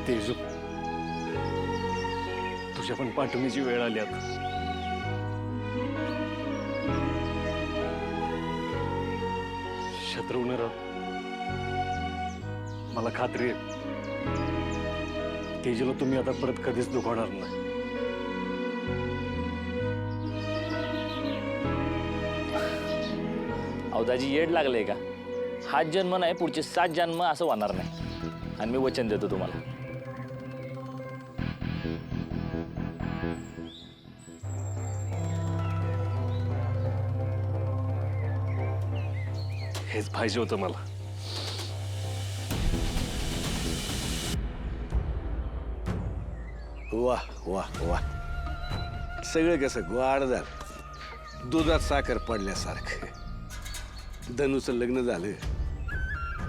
तेजू, तुझ्या पण पाठवणीची वेळ आली आता. शत्रुघ्न राव, मला खात्री आहे तेजूला तुम्ही आता परत कधीच दुखवणार नाही. अवदाजी येड लागले का? हाच जन्म नाही, पुढचे 7 जन्म असं होणार नाही. आणि मी वचन देतो तुम्हाला. हेच पाहिजे होतं मला. वाह वाह वाह, सगळं कसं गोड झालं, दुधात साखर पडल्यासारखं. धनुचं लग्न झालं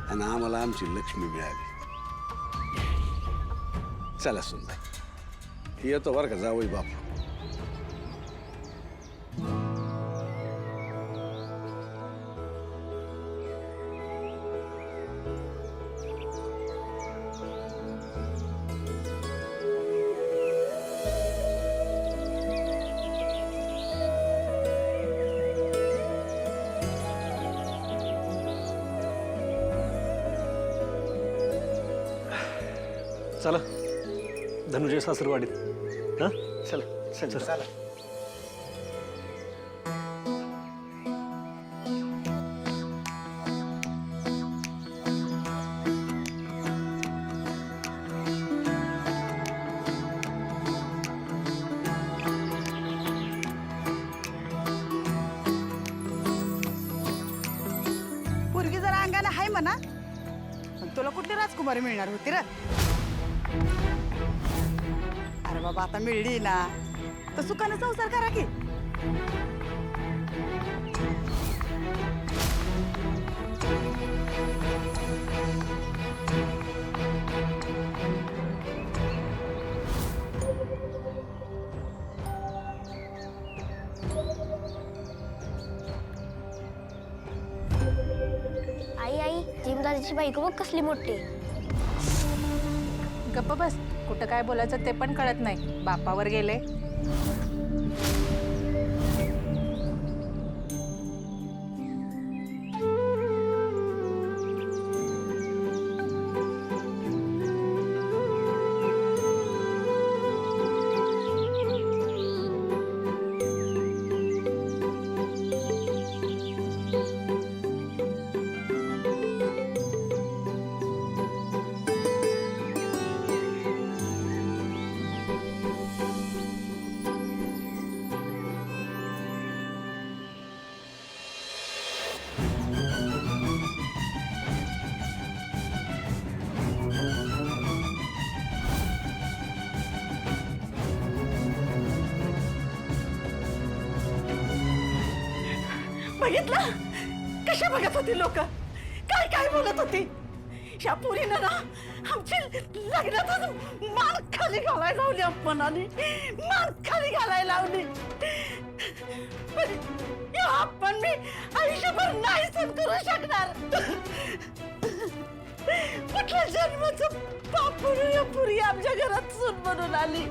आणि आम्हाला आमची लक्ष्मी मिळाली. चला सुनबाई, येतो बरं का जावई बापू. चला धनुच्या सासरवाडीत. हा चला चला चला. पोरगी जरा अंगाला हाय म्हणा, पण तुला कुठली राजकुमारी मिळणार होती रे? अरे बाबा, आता मिळली ना तर सुखाने संसार करा की. आई आई, जिमदादाची बायको बघ कसली मोठी. गप्प बस, कुठं काय बोलायचं ते पण कळत नाही. बापावर गेले. बघितलं कशा बघत होती लोक, काय काय बोलत होती. ह्या पुरीनं ना आमची लग्नातच मान खाली घालायला लावली, अपमानाने मान खाली घालायला लावली. पण हे अपमान मी आयुष्यभर नाही सहन करू शकणार. कुठल्या जन्माचं पाप म्हणून या पुरी आमच्या घरात सून बनून आली.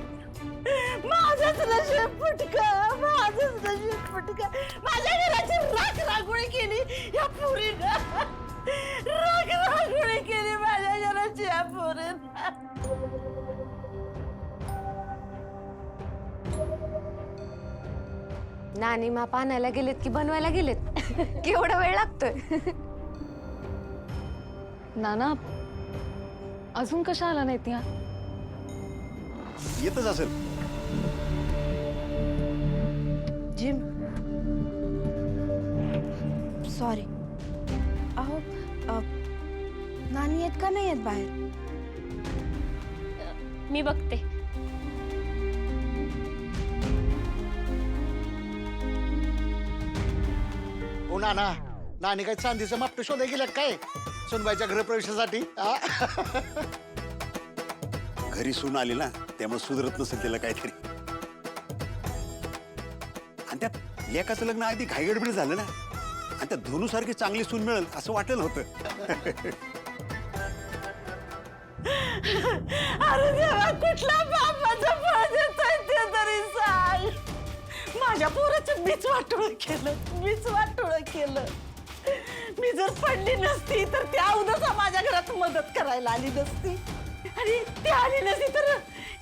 माझंच नशीब फुटकं, माझंच नशीब फुटकं. माझ्या घराची राख रांगोळी केली या पुरीनं, राख रांगोळी केली माझ्या घराची या पुरीनं. नानी माप आणायला गेलेत की बनवायला गेलेत? केवढा वेळ लागतोय? नाना अजून कशा आला नाहीत या? येतच असेल. Gym sorry. अहो नानी येत का नाही येत बाहेर? मी बघते. हो नाना, नानी काय चांदीचं मापट शोधाय गेल्या काय सुनबाईच्या गृहप्रवेशासाठी? घरी सून आली ना, त्यामुळे सुधरत नसेल त्याला काहीतरी. आणि त्या लेकाचं लग्न अगदी घाईगडबडी झालं ना, आणि त्या धनुसारखी चांगली सून मिळेल असं वाटलं नव्हतं. अरे देवा, कुठला बापाचं फळ देतोय ते तरी सांग. माझ्या पोराचं मीच वाटोळं केलं. मी जर पडली नसती तर त्या उद्या माझ्या घरात मदत करायला आली नसती, आणि ती आली नसती तर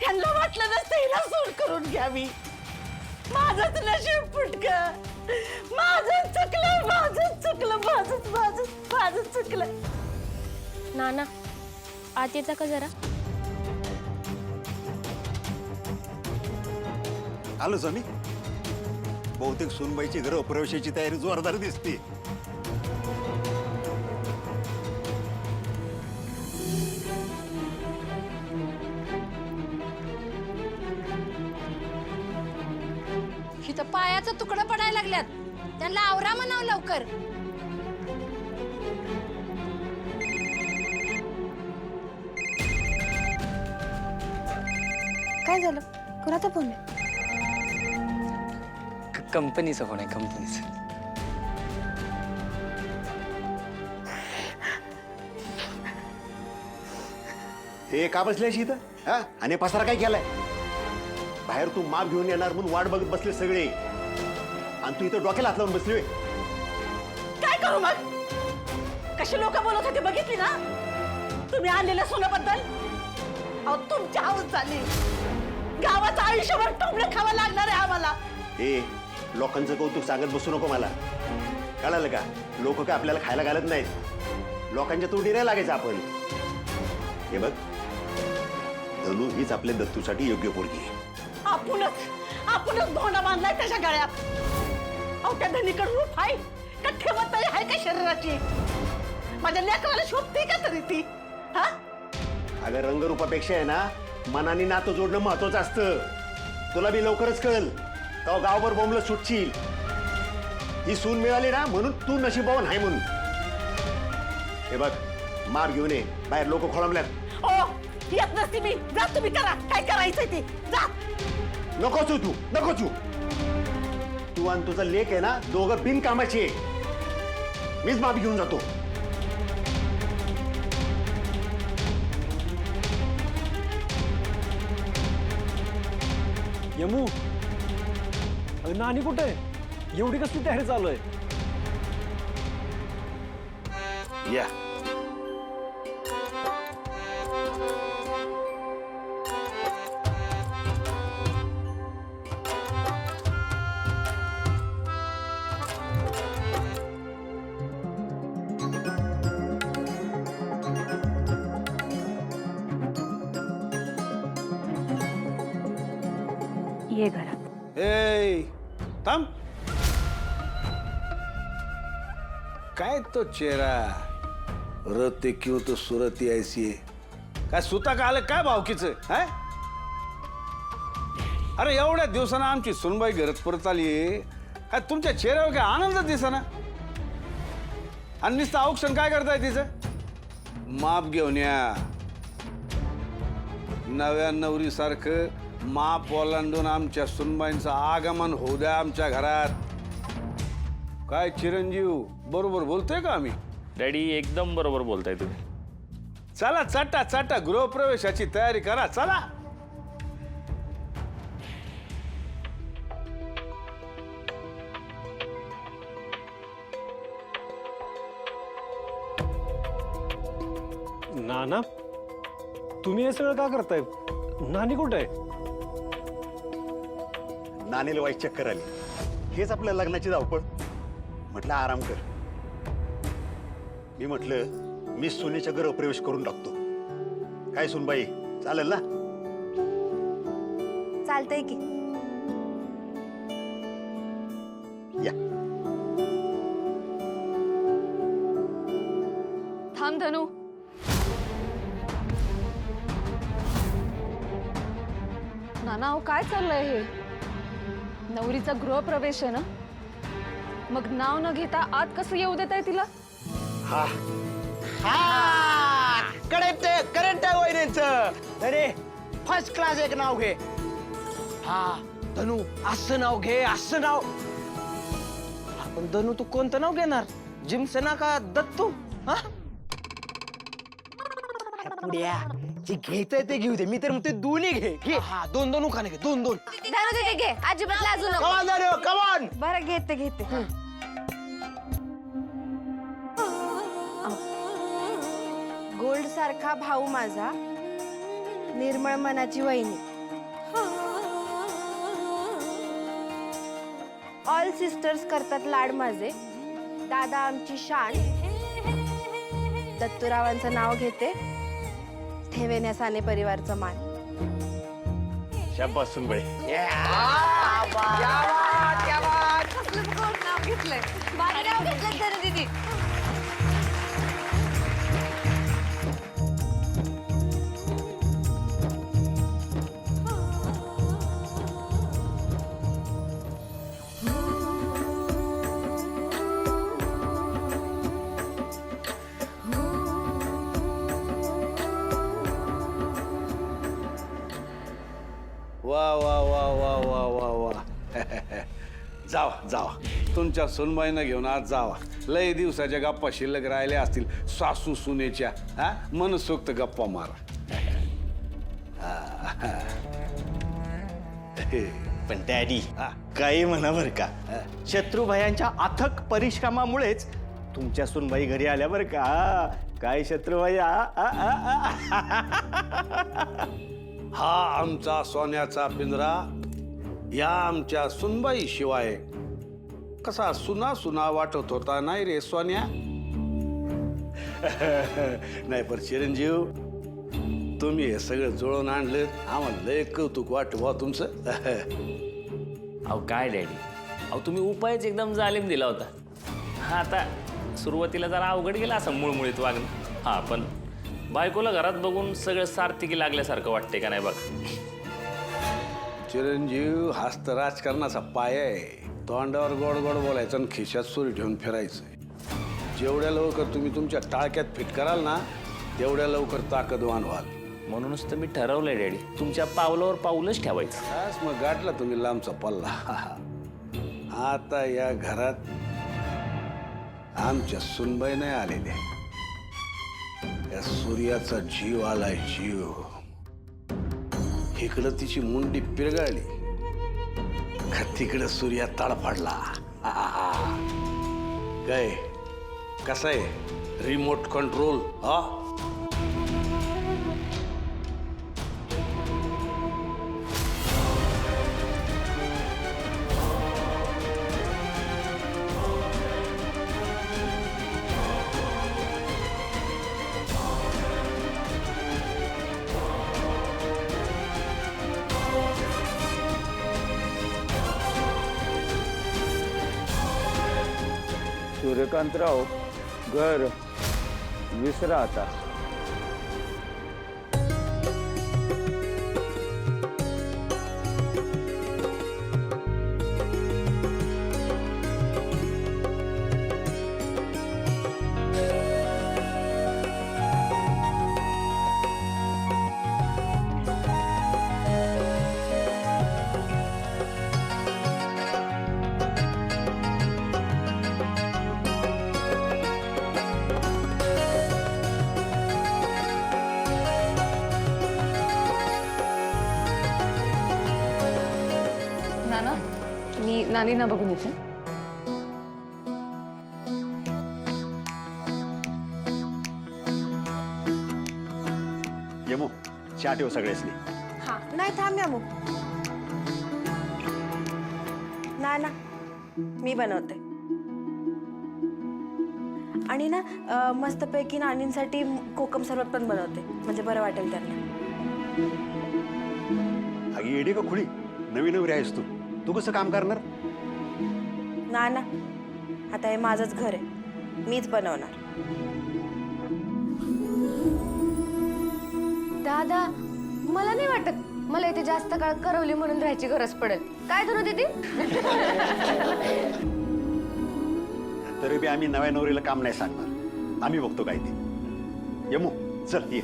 ह्यांना वाटलं नसतं हिला सूट करून घ्यावी. माझंच नशीब फुटकं, माझं चुकलं. नाना आत येता का जरा? आलो स्वामी. बहुतेक सुनबाईची गृहप्रवेशाची तयारी जोरदार दिसते. इथं पायाचं तुकडं पडायला लागल्यात, त्यांना आवरा म्हणाव लवकर. काय झालं? कोणाचा फोन आहे? कंपनीचा फोन आहे, कंपनीचा. हे का बसल्याशी इथं? हा? आणि पसारा काय केलाय? बाहेर तू माप घेऊन येणार म्हणून वाट बघत बसले सगळे, आणि तू इथं डोक्याला हात लावून बसली. काय करू मग? कशी लोक बोलत होते बघितली ना तुम्ही आणलेल्या सोन्याबद्दल? अहो तुमची हाऊस झाली. गावाचं आयुष्यभर टोमणं खावं लागणार आहे आम्हाला. हे लोकांचं कौतुक सांगत बसू नको मला, कळालं का? लोक काय आपल्याला खायला घालत नाहीत. लोकांच्या तोंडी नाही लागायचं आपण. हे बघ, धनू हीच आपल्या दत्तूसाठी योग्य पोरगी आहे. आपणच धोंडा बांधलाय त्याच्या गळ्यात. अहो त्या धनीकड रूप आहे का ठेवत तरी आहे का शरीराची? माझ्या लेकराला शोभते का तरी ती? हा? अगं रंगरूपापेक्षा आहे ना मनाने नातं जोडणं महत्वाचं असतं. तुला बी लवकरच कळल, तेव्हा गावभर बोंबलं सुटशील. ही सून मिळाली ना म्हणून तू नशीबवान आहे म्हणून. हे बघ, मार घेऊन ये, बाहेर लोक खोळंबल्यात. ओ येत नसती मी. जा तुम्ही करा काय करायचंय ते. जा. नकोच नकोच. तू आणि तुझा लेक आहे ना दोघं बिनकामाची आहे. मीच माप घेऊन जातो. यमू, अगं नानी कुठे आहे? एवढी कसली तयारी चालू आहे? या. ये घरात. ए थांब. काय तो चेहरा, रते क्यों तो सुरती ऐसी है. काय सुता का आलं काय भावकीचं? अरे एवढ्या दिवसानं आमची सुनबाई घरात परत आली. काय तुमच्या चेहऱ्यावर काय आनंद दिसना? आणि नुसतं औक्षण काय करताय तिचं? माप घेऊन या. नव्या नवरीसारखं माप ओलांडून आमच्या सुनबाईंचं आगमन होऊ द्या आमच्या घरात. काय चिरंजीव, बरोबर बोलतोय का आम्ही? डॅडी एकदम बरोबर बोलताय तुम्ही. चला चाटा गृहप्रवेशाची तयारी करा. चला. नाना, तुम्ही हे सगळं का करताय? नानी कुठे आहे? नानीला वाईट चक्कर आली. हेच आपल्या लग्नाची धावपळ. म्हटलं आराम कर. मी म्हटलं मी सोनीच्या गृहप्रवेश करून टाकतो. काय सुनबाई, चालेल ना? चालतंय की. या. थांब धनू. नाना अहो काय चाललंय हे? नवरीचा गृहप्रवेश आहे ना, मग नाव न घेता आत कसं येऊ देताय तिला? हा करेक्ट आहे वहिनींचं. अरे फर्स्ट क्लास एक नाव घे. हा धनू, असं नाव घे, असं नाव. पण धनू तू कोणतं नाव घेणार? जिमसेना का दत्तू? हा अरे पुढ्या जे घ्यायचंय ते घेऊ दे. मी तर म्हणते दोन्ही घे. घे. हा 2-2 उखाणे घे. 2-2. घे अजिबात लाजू नको. कमान दारे कमान. बरं घेते गोल्ड सारखा भाऊ माझा, निर्मळ मनाची वहिनी, ऑल सिस्टर्स करतात लाड माझे, दादा आमची शान, दत्तूरावांचं नाव घेते, ठेवेन्या साने परिवारचा मान. शाबास सुनबाई. नाव घेतलंय. भारी नाव घेतलं तरी दीदी. वा वा वा वा वा वा वा जावा जावा तुमच्या सुनबाईनं घेऊन आज जावा. लय दिवसाच्या गप्पा शिल्लक राहिल्या असतील सासू सुनेच्या. हा मनसोक्त गप्पा मारा. पण डॅडी काही म्हणा बर का, शत्रुभायांच्या अथक परिश्रमामुळेच तुमच्या सुनबाई घरी आल्या बर का. काय शत्रुभाई हा आमचा सोन्याचा पिंजरा या आमच्या सुनबाई शिवाय कसा सुना सुना वाटत होता नाही रे सोन्या. नाही पण चिरंजीव तुम्ही हे सगळं जुळून आणलं आम्हाला लय कौतुक वाटतं बुवा तुमचं. अहो काय डॅडी, अहो तुम्ही उपायच एकदम जालीम दिला होता. हा आता सुरुवातीला जरा अवघड गेला असं मुळमुळीत वागणं. हा पण बायकोला घरात बघून सगळं सार्थकी लागल्यासारखं वाटते का नाही बघा. चिरंजीव हाच तर राजकारणाचा पाय आहे. तोंडावर गोड गोड बोलायचं आणि खिशात सुरी ठेवून फिरायचं. जेवढ्या लवकर तुम्ही तुमच्या टाळक्यात फिट कराल ना तेवढ्या लवकर ताकदवान व्हाल. म्हणूनच तर मी ठरवलंय डॅडी, तुमच्या पावलावर पाऊलच ठेवायचं. आज मग गाठला तुम्ही लांबचा पल्ला. आता या घरात आमच्या सुनबाई नाही आलेल्या. या सूर्याचा जीव आलाय जीव. इकडं तिची मुंडी पिरगाळली का तिकडं सूर्या तडफडला. काय कसं आहे रिमोट कंट्रोल. हा सूर्यकांतराव घर विसरा आता. नाना मी नानींना बघून येते. यमो चहा ठेव सगळ्यासनी. हा नाही थांब या मग. ना मी बनवते. आणि ना मस्तपैकी नानींसाठी कोकम सरबत पण बनवते म्हणजे बरं वाटेल त्यांना. अगी येडी का खुळी, नवी नवरी आहेस तू, तू कसं काम करणार. ना आता हे माझंच घर आहे, मीच बनवणार. दादा मला नाही वाटत मला इथे जास्त काळ करवली म्हणून राहायची गरज पडेल. काय धरू दीदी. तरी बी आम्ही नव्या नवरीला काम नाही सांगणार. आम्ही बघतो काय ते. यमू चल ये.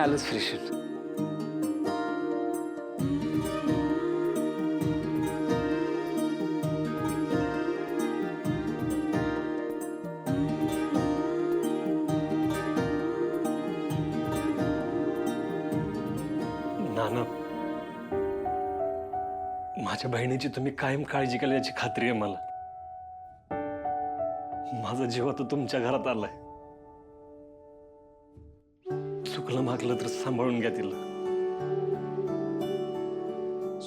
आलोच फ्रेश होऊन. नाना, माझ्या बहिणीची तुम्ही कायम काळजी केली याची खात्री आहे मला. माझा जीव आता तुमच्या घरात आलाय. चुकलं मागलं तर सांभाळून घ्या तिला.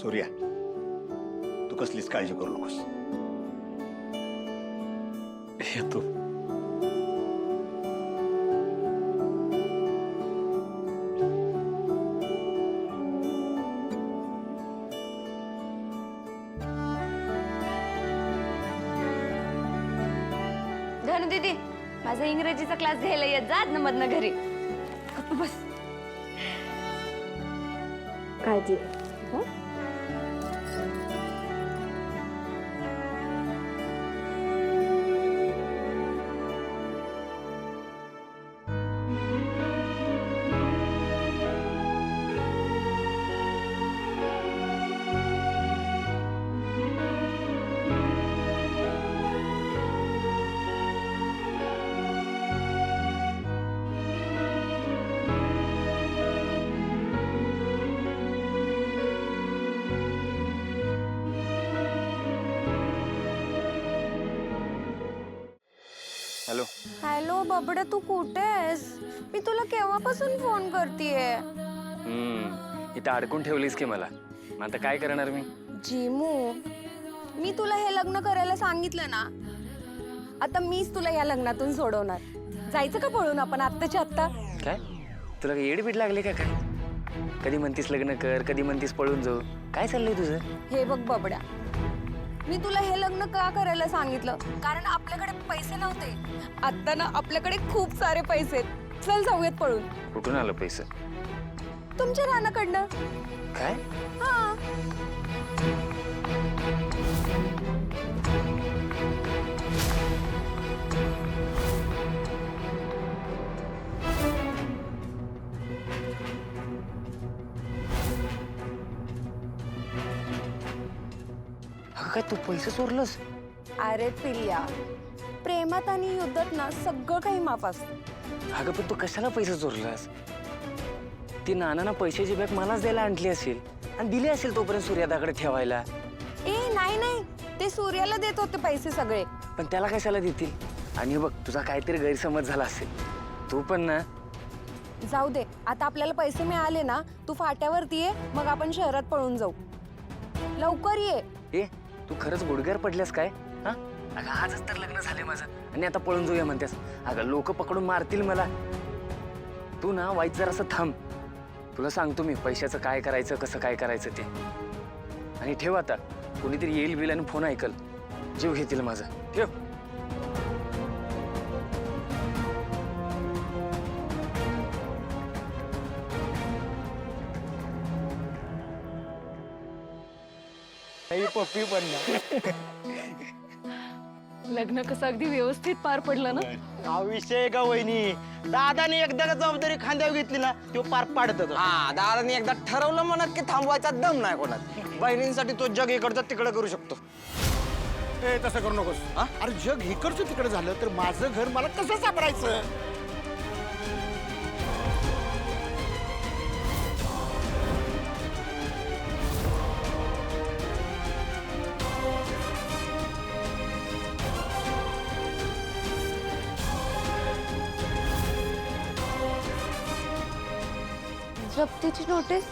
सूर्या, तू कसलीच काळजी करू नकोस. येतो. धनु दीदी, माझा इंग्रजीचा क्लास घ्यायला येत जा ना मधनं घरी. बस काळजी. हॅलो. हॅलो बबड्या, तू कुठे आहेस? मी तुला केव्हापासून फोन करतेय. इथं अडकून ठेवलीस की मला. मग आता काय करणार मी? जिमू, मी तुला हे लग्न करायला सांगितलं ना, आता मीच तुला या लग्नातून सोडवणार. जायचं का पळून आपण आत्ताच्या आत्ता? काय तुला येडबीड लागले का काय? कधी म्हणतीस लग्न कर, कधी म्हणतीस पळून जाऊ. काय चाललंय तुझं? हे बघ बबड्या, मी तुला हे लग्न का करायला सांगितलं, कारण आपल्याकडे पैसे नव्हते. आता ना आपल्याकडे खूप सारे पैसे आहेत. चल जाऊयात पळून. कुठून आलं पैसे? तुमच्या रानाकडनं. काय? हा. काय तू पैसे चोरलंस? अरे पिल्ल्या, प्रेमात आणि युद्धात ना सगळं काही माफ असतं. अगं पण तू कशाला पैसे चोरलास? ती नाना पैशाची बॅग मलाच द्यायला आणली असेल आणि दिली असेल तोपर्यंत सूर्यादाकडे ठेवायला. ए नाही नाही, ते सूर्याला देत होते पैसे सगळे. पण त्याला कशाला देतील? आणि बघ, तुझा काहीतरी गैरसमज झाला असेल. तू पण ना. जाऊ दे, आता आपल्याला पैसे मिळाले ना, तू फाट्यावरती ये, मग आपण शहरात पळून जाऊ. लवकर ये. ए, तू खरंच गुडघ्यावर पडल्यास काय? हा, अगं आजच तर लग्न झाले माझं आणि आता पळून जाऊया म्हणतेस? अगं लोक पकडून मारतील मला. तू ना वाईट जरासं थांब. तुला सांगतो मी पैशाचं काय करायचं, कसं काय करायचं ते. आणि ठेव आता, कोणीतरी येईल बिल आणि फोन ऐकल, जीव घेतील माझा. ठेव. पप्पी पण लग्न कसं अगदी व्यवस्थित पार पडलं ना. हा विषय का वहिनी, दादाने एकदा जबाबदारी खांद्यावर घेतली ना, तो पार पाडत. हा, दादाने एकदा ठरवलं म्हणत की थांबवायचा दम नाही कोणात. बहिणींसाठी तो जग इकडचं तिकडं करू शकतो. ए, तसं करू नकोस. अरे जग इकडचं तिकडे झालं तर माझं घर मला कसं सापडायचं? जप्तीची नोटीस